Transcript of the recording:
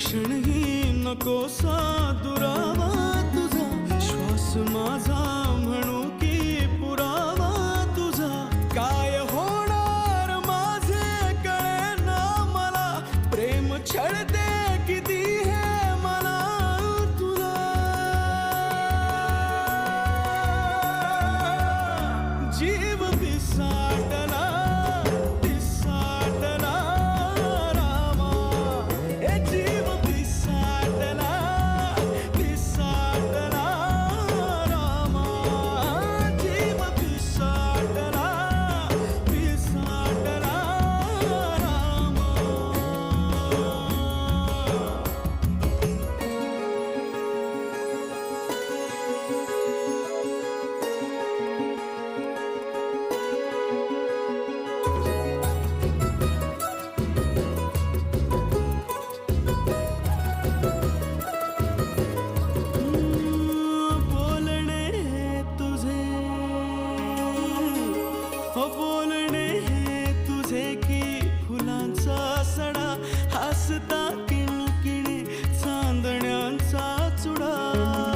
क्षणही नकोसा दुरावा तुझा, श्वास माझा म्हणू की पुरावा तुझा. काय होणार माझे कळेना मला, प्रेम छळते किती हे मला तुला. जीव पिसाटला पिसाटला रामा, ए जीव पिसाटला पिसाटला रामा, जीव पिसाटला पिसाटला रामा. बोलणे हे तुझे, बोलणे हे तुझे की फुलांचा सडा, हसता किणकिणी चांदण्यांचा चुडा.